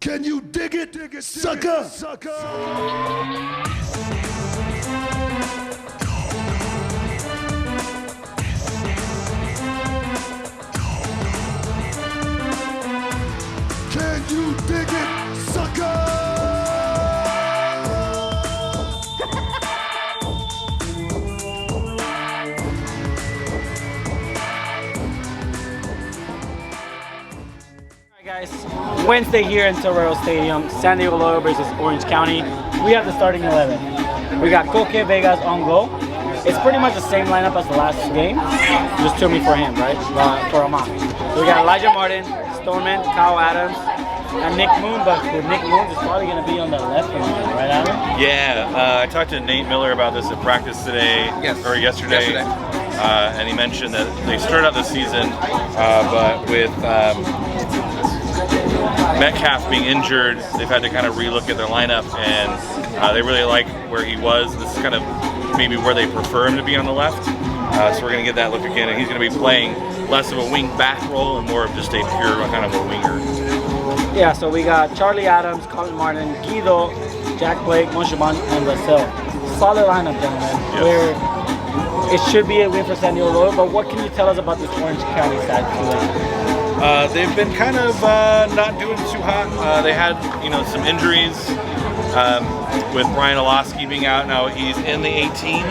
Can you dig it, sucker? Can you dig it, sucker? Guys, Wednesday here in Torero Stadium, San Diego Loyal versus Orange County. We have the starting 11. We got Coque Vegas on goal. It's pretty much the same lineup as the last game, just took me for him, right? For Amon. So we got Elijah Martin, Stoneman, Kyle Adams, and Nick Moon, but Nick Moon is probably going to be on the left wing, right, Adam? Yeah, I talked to Nate Miller about this at practice today, or yesterday. And he mentioned that they started out the season, but with Metcalf being injured, they've had to kind of relook at their lineup, and they really like where he was. This is kind of maybe where they prefer him to be on the left. So we're going to get that look again, and he's going to be playing less of a wing back role and more of just a pure kind of a winger. Yeah, so we got Charlie Adams, Colin Martin, Guido, Jack Blake, Monshaban, and Russell. Solid lineup, gentlemen. Yes. Where it should be a win for San Diego Loyal, but what can you tell us about this Orange County side today? They've been kind of not doing too hot. They had, some injuries with Brian Olowski being out. Now he's in the 18,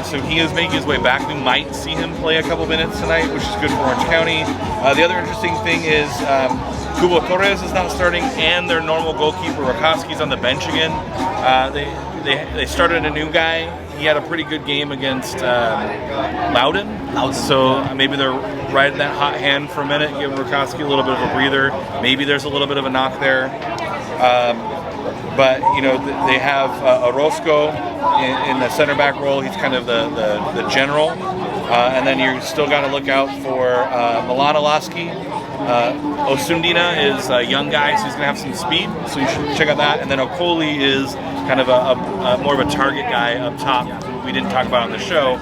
so he is making his way back. We might see him play a couple minutes tonight, which is good for Orange County. The other interesting thing is Cubo Torres is not starting, and their normal goalkeeper Rakowski's on the bench again. They started a new guy. He had a pretty good game against Loudon. So maybe they're riding that hot hand for a minute, give Rakowski a little bit of a breather. Maybe there's a little bit of a knock there. But they have Orozco in the center back role. He's kind of the general. And then you still got to look out for Milan Olaski. Osundina is a young guy, so he's going to have some speed, so you should check out that. And then Okoli is kind of a more of a target guy up top, who we didn't talk about on the show.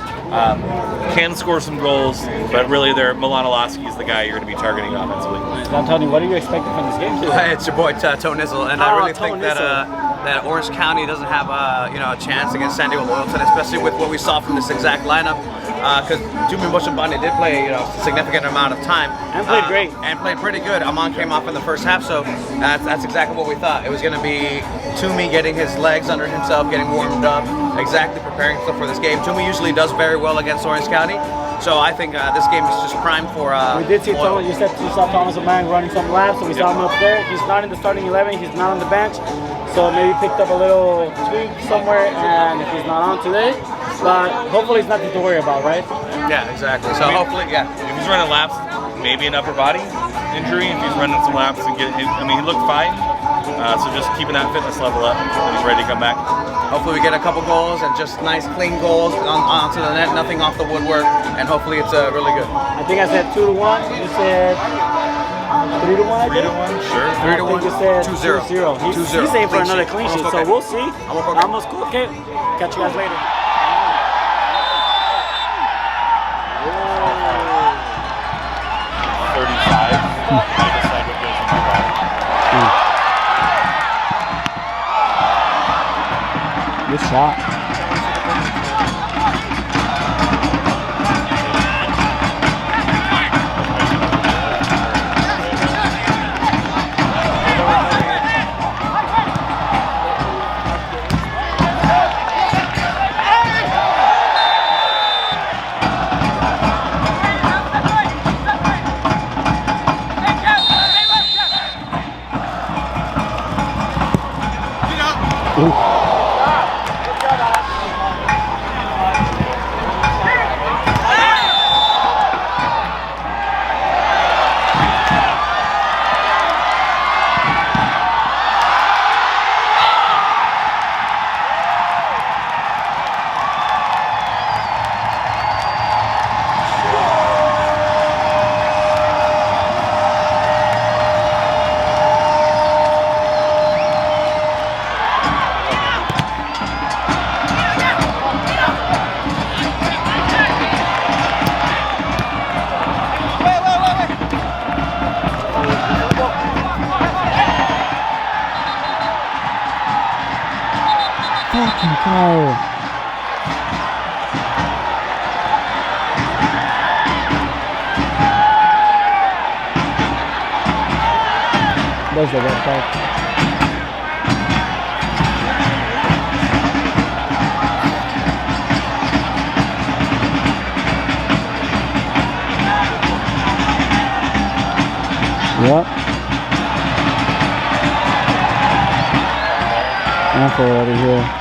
Can score some goals, but really Milan Olaski is the guy you're going to be targeting offensively. Tony, what are you expecting from this game today? Hey, it's your boy Toe Nizzle, and I really think that Orange County doesn't have a chance against San Diego Loyal, especially with what we saw from this exact lineup. Because Jumi Moshabani did play a significant amount of time. And played great. And played pretty good. Amon came off in the first half, so that's exactly what we thought. It was going to be Toomey getting his legs under himself, getting warmed up, exactly preparing himself for this game. Toomey usually does very well against Orange County, so I think this game is just primed for... we did see Thomas, you saw Thomas O'Mang running some laps, so we saw him up there. He's not in the starting 11, he's not on the bench, so maybe picked up a little tweak somewhere, and he's not on today. But hopefully it's nothing to worry about, right? Yeah, exactly. So hopefully, yeah. If he's running laps, maybe an upper body injury. If he's running some laps and he looked fine. So just keeping that fitness level up, and he's ready to come back. Hopefully we get a couple goals and just nice clean goals onto the net, nothing off the woodwork, and hopefully it's really good. I think I said 2-1. You said 3-1. 3-1, sure. 3-1. You said 2-0. 2-0. He's aiming for another clean sheet, so we'll see. Almost cool. Okay. Catch you guys later. Good shot. fucking foul. There's the red card. Yep. Awful over here.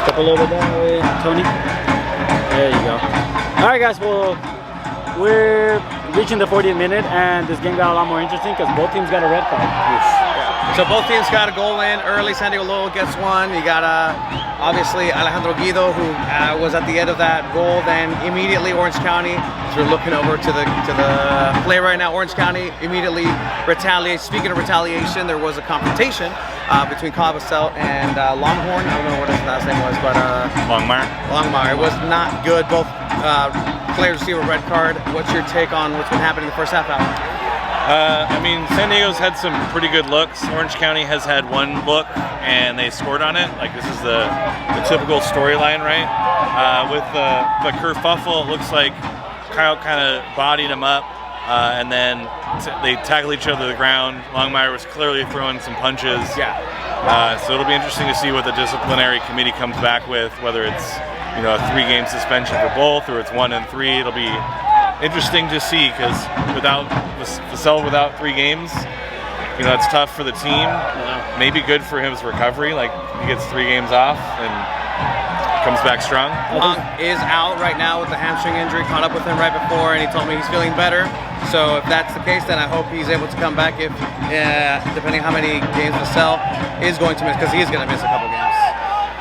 A little bit that way, Tony. There you go. All right, guys. Well, we're reaching the 40th minute, and this game got a lot more interesting because both teams got a red card. Yeah. So both teams got a goal in early. San Diego Lowell gets one. You got obviously Alejandro Guido, who was at the end of that goal. Then immediately Orange County. So we're looking over to the play right now. Orange County immediately retaliates. Speaking of retaliation, there was a confrontation between Clavicel and Longhorn. I don't know what his last name was, but Longmire. It was not good. Both players receive a red card. What's your take on what's been happening in the first half hour? I mean, San Diego's had some pretty good looks. Orange County has had one look, and they scored on it. Like, this is the typical storyline, right? With the kerfuffle, it looks like Kyle kind of bodied him up, and then they tackle each other to the ground. Longmire was clearly throwing some punches. Yeah. So it'll be interesting to see what the disciplinary committee comes back with, whether it's a 3-game suspension for both, or it's 1 and 3. It'll be interesting to see, because without 3 games, it's tough for the team. Yeah. Maybe good for his recovery. Like, he gets 3 games off and comes back strong. Is out right now with the hamstring injury. Caught up with him right before, and he told me he's feeling better. So if that's the case, then I hope he's able to come back. If depending how many games Vassell is going to miss, because he is going to miss a couple games.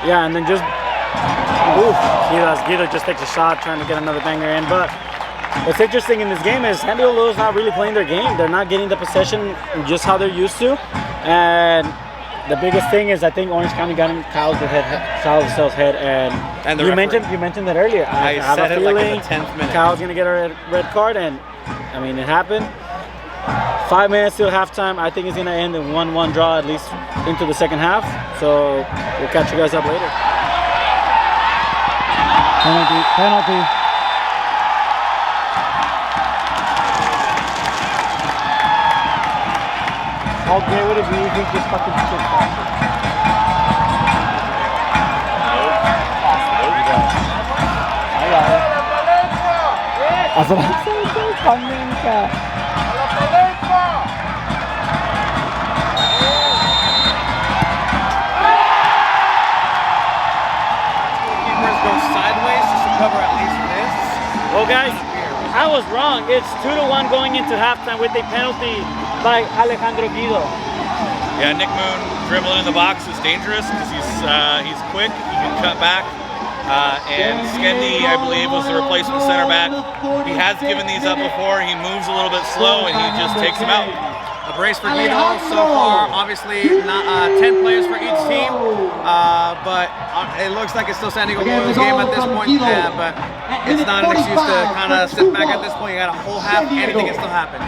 Yeah, and then just Guido just takes a shot trying to get another banger in. But what's interesting in this game is San Diego Lowell's not really playing their game. They're not getting the possession just how they're used to. And the biggest thing is I think Orange County got in Kyle Vassell's head, and you mentioned that earlier. I have a feeling like in the 10th minute. Kyle's gonna get a red card, and I mean it happened. 5 minutes till halftime. I think it's gonna end in 1-1 draw, at least into the second half. So we'll catch you guys up later. Penalty. How gay would it be if he just fucking shit faster? I got it. That's what I'm saying, coming ka. Keepers go sideways just to cover at least this. Well, guys, I was wrong. It's 2-1 going into halftime with a penalty by Alejandro Guido. Yeah, Nick Moon dribbling in the box is dangerous because he's quick. He can cut back. And Skendi, I believe, was the replacement center back. He has given these up before. He moves a little bit slow, and he just takes them out. A brace for Guido so far. Obviously, not 10 players for each team, but it looks like it's still San Diego Loyal's game at this point. But it's not an excuse to kind of sit back at this point. You got a whole half. Anything can still happen.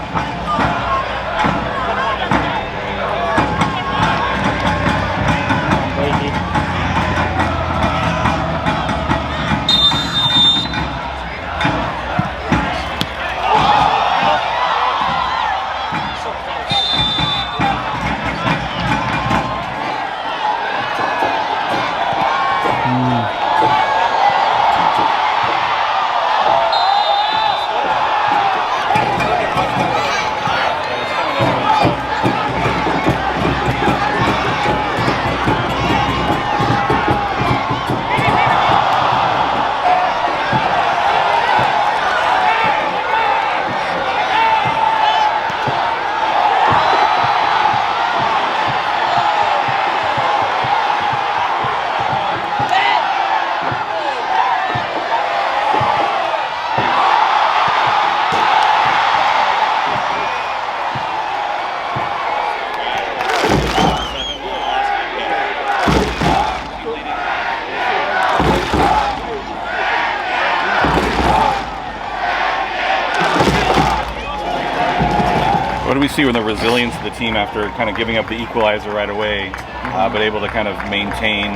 do we see in the resilience of the team after kind of giving up the equalizer right away, but able to kind of maintain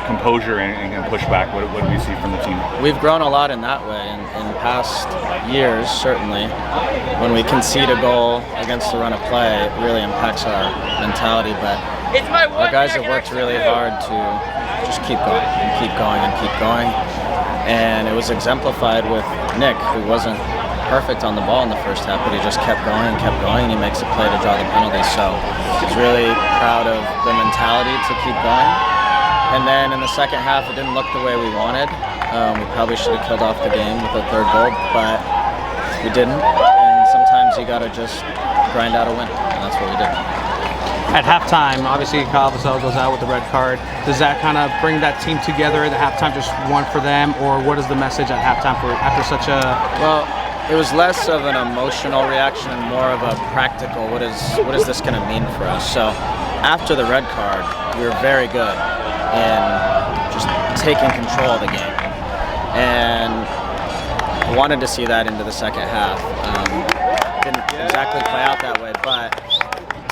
composure and push back? What do we see from the team? We've grown a lot in that way. In past years, certainly, when we concede a goal against the run of play, it really impacts our mentality. But our guys have worked really hard to just keep going and keep going and keep going. And it was exemplified with Nick, who wasn't perfect on the ball in the first half, but he just kept going and kept going, and he makes a play to draw the penalty. So he's really proud of the mentality to keep going. And then in the second half, it didn't look the way we wanted. We probably should have killed off the game with a third goal, but we didn't. And sometimes you got to just grind out a win, and that's what we did. At halftime, obviously Kyle Vassell goes out with the red card. Does that kind of bring that team together at halftime, just one for them, or what is the message at halftime for after such a... Well, it was less of an emotional reaction and more of a practical, what is this going to mean for us? So after the red card, we were very good in just taking control of the game. And I wanted to see that into the second half. Didn't exactly play out that way, but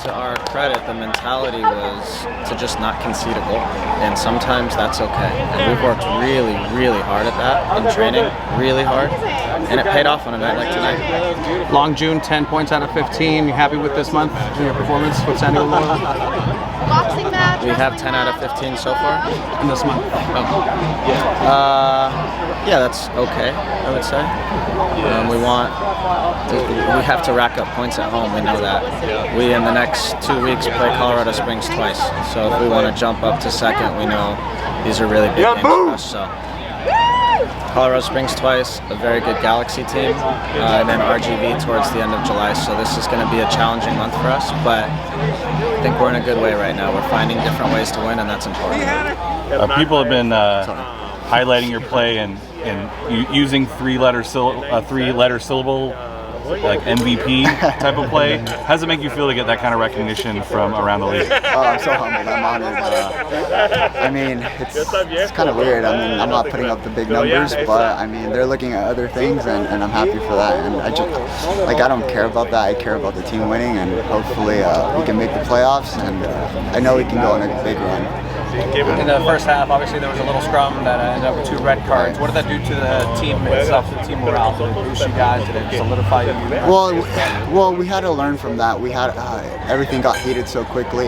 to our credit, the mentality was to just not concede a goal. And sometimes that's okay. And we've worked really, really hard at that in training, really hard. And it paid off on a night like tonight. Long June, 10 points out of 15. You happy with this month in your performance with San Diego Loyal? Boxing match. We have 10 out of 15 so far. In this month? Yeah, that's okay, I would say. We have to rack up points at home, we know that. We, in the next 2 weeks, play Colorado Springs twice. So if we want to jump up to second, we know these are really big games for us. So Colorado Springs twice, a very good Galaxy team, and then RGV towards the end of July. So this is going to be a challenging month for us, but I think we're in a good way right now. We're finding different ways to win, and that's important. People have been highlighting your play and using three-letter syllable like MVP type of play. How does it make you feel to get that kind of recognition from around the league? Oh, I'm so humbled. I'm honored. I mean, it's kind of weird. I mean, I'm not putting up the big numbers, but I mean, they're looking at other things, and I'm happy for that. And I don't care about that. I care about the team winning, and hopefully we can make the playoffs, and I know we can go on a big run. In the first half, obviously there was a little scrum that ended up with 2 red cards. What did that do to the team itself, to the team morale? Did it boost you guys? Did it solidify you? Well, we had to learn from that. We had everything got heated so quickly,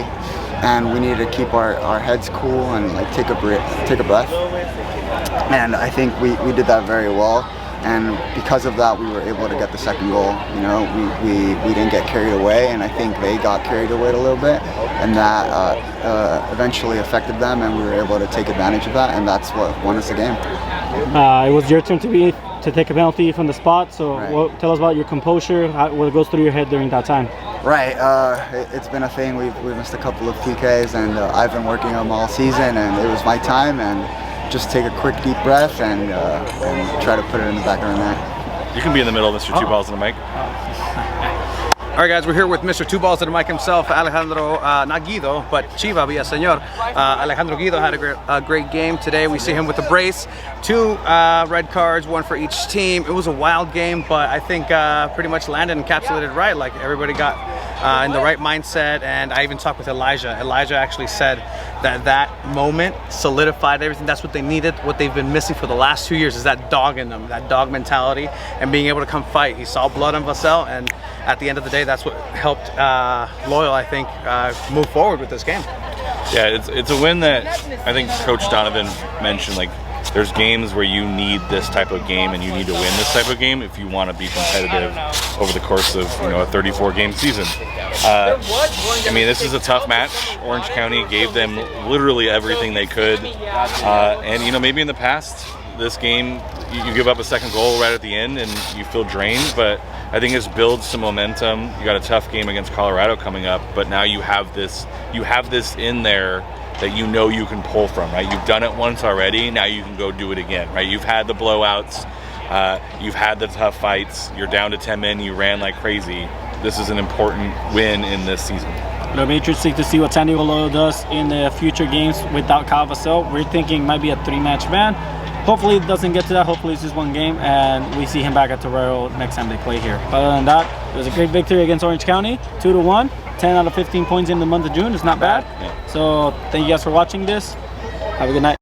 and we needed to keep our heads cool and like take a breath. And I think we did that very well. And because of that, we were able to get the second goal. You know, we didn't get carried away, and I think they got carried away a little bit, and that eventually affected them, and we were able to take advantage of that, and that's what won us the game. It was your turn to take a penalty from the spot. So tell us about your composure. What goes through your head during that time? Right, it's been a thing. We've missed a couple of PKs, and I've been working on them all season, and it was my time. And just take a quick deep breath and try to put it in the back of the net. You can be in the middle, Mr. Two Balls and a Mic. All right, guys, we're here with Mr. Two Balls and a Mic himself, Alejandro, not Guido, but Chiva Villaseñor. Alejandro Guido had a great game today. We see him with a brace, 2 red cards, 1 for each team. It was a wild game, but I think pretty much Landon encapsulated right. Like, everybody got in the right mindset, and I even talked with Elijah. Elijah actually said that moment solidified everything. That's what they needed. What they've been missing for the last 2 years is that dog in them, that dog mentality, and being able to come fight. He saw blood on Vassell, and at the end of the day, that's what helped Loyal, I think, move forward with this game. Yeah, it's a win that I think Coach Donovan mentioned. Like, there's games where you need this type of game, and you need to win this type of game if you want to be competitive over the course of a 34-game season. I mean, this is a tough match. Orange County gave them literally everything they could, and maybe in the past, this game you give up a second goal right at the end and you feel drained, but I think it's builds some momentum. You got a tough game against Colorado coming up, but now you have this in there that you can pull from, right? You've done it once already, now you can go do it again, right? You've had the blowouts, you've had the tough fights, you're down to 10 men, you ran like crazy. This is an important win in this season. It'll be interesting to see what San Diego Loyal does in the future games without Kyle Vassell. We're thinking it might be a 3-match ban. hopefully it doesn't get to that. Hopefully it's just one game and we see him back at Torero next time they play here. Other than that, it was a great victory against Orange County, 2-1, 10 out of 15 points in the month of June. It's not bad. So thank you guys for watching this. Have a good night.